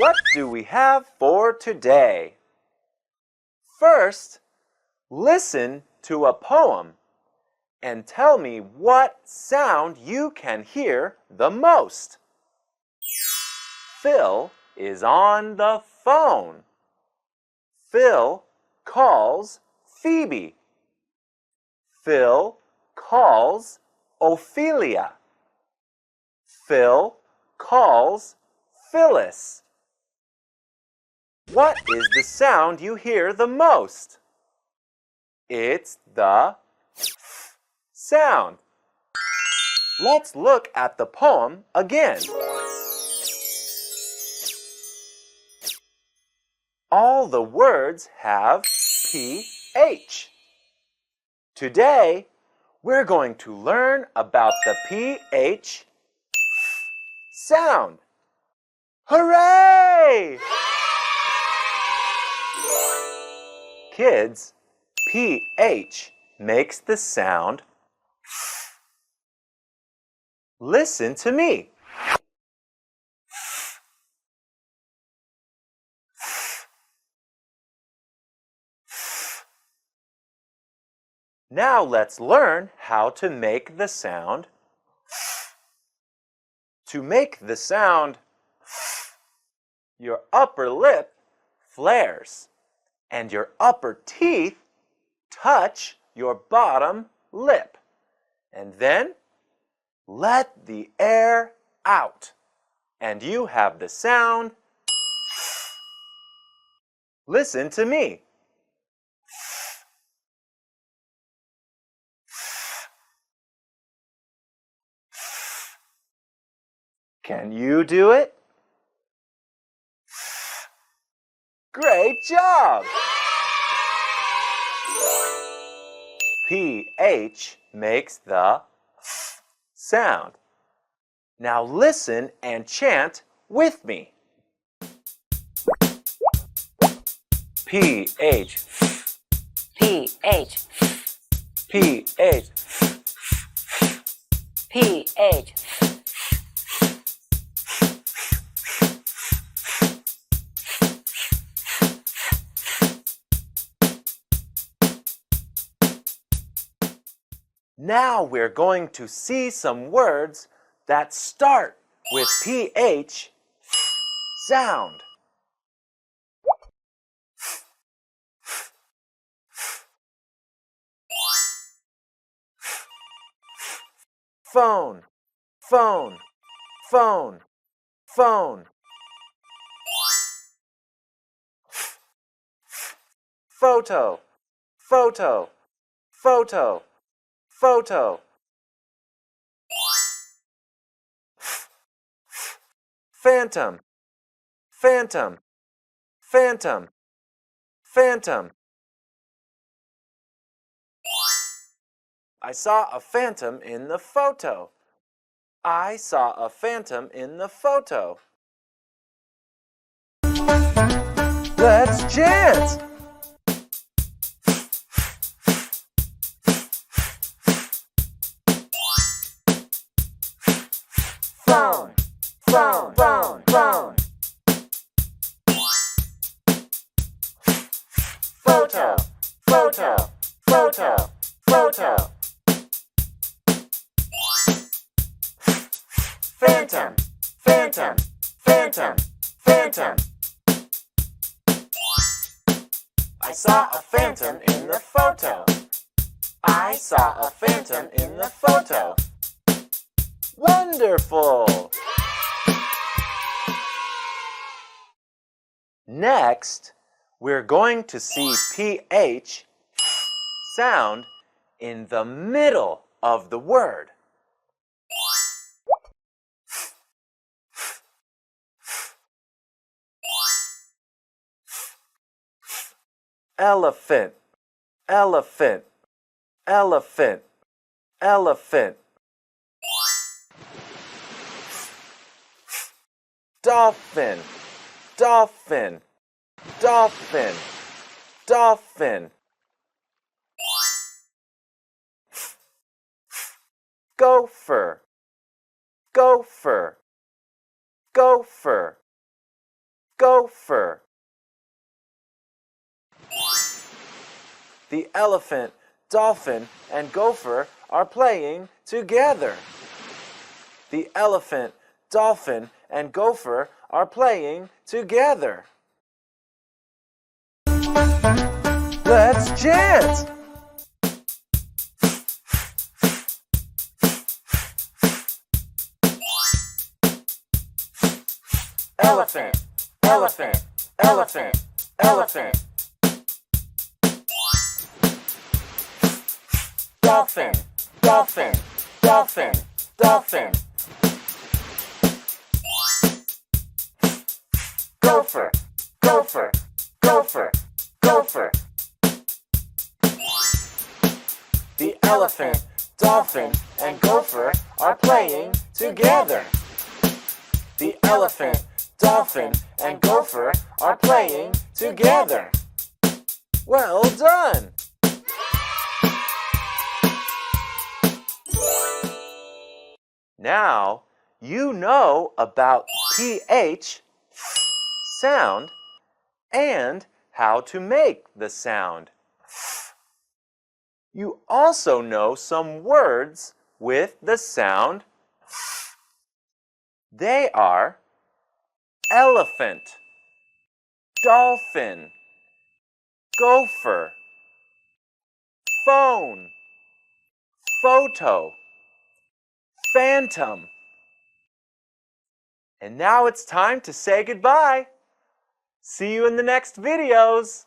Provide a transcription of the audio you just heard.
What do we have for today? First, listen to a poem and tell me what sound you can hear the most. Phil is on the phone. Phil calls Phoebe. Phil calls Ophelia. Phil calls Phyllis. What is the sound you hear the most? It's the f sound. Let's look at the poem again. All the words have PH. Today, we're going to learn about the PH sound. Hooray! Kids, PH makes the sound f. Listen to me. Now let's learn how to make the sound f. To make the sound f, your upper lip flares and your upper teeth touch your bottom lip. And then let the air out and you have the sound f. Listen to me. Can you do it? Great job! PH makes the f sound. Now listen and chant with me. PH, PH, PH, PH. Now we're going to see some words that start with PH sound. Phone, phone, phone, phone. Photo, photo, photo, photo. Phantom, phantom, phantom, phantom. I saw a phantom in the photo. I saw a phantom in the photo. Let's chant! Phone, phone, phone, phone. Photo, photo, photo, photo. Phantom, phantom, phantom, phantom. I saw a phantom in the photo. I saw a phantom in the photo. Wonderful! Next, we're going to see PH sound in the middle of the word. Elephant, elephant, elephant, elephant. Dolphin, dolphin, dolphin, dolphin. Gopher, gopher, gopher, gopher. The elephant, dolphin, and gopher are playing together. The elephant, dolphin, and gopher are playing together. Let's chant! Elephant, elephant, elephant, elephant. Dolphin, dolphin, dolphin, dolphin. Gopher, gopher, gopher, gopher. The elephant, dolphin, and gopher are playing together. The elephant, dolphin, and gopher are playing together. Well done! Now you know about PH sound and how to make the sound. You also know some words with the sound. They are elephant, dolphin, gopher, phone, photo, phantom. And now it's time to say goodbye. See you in the next videos.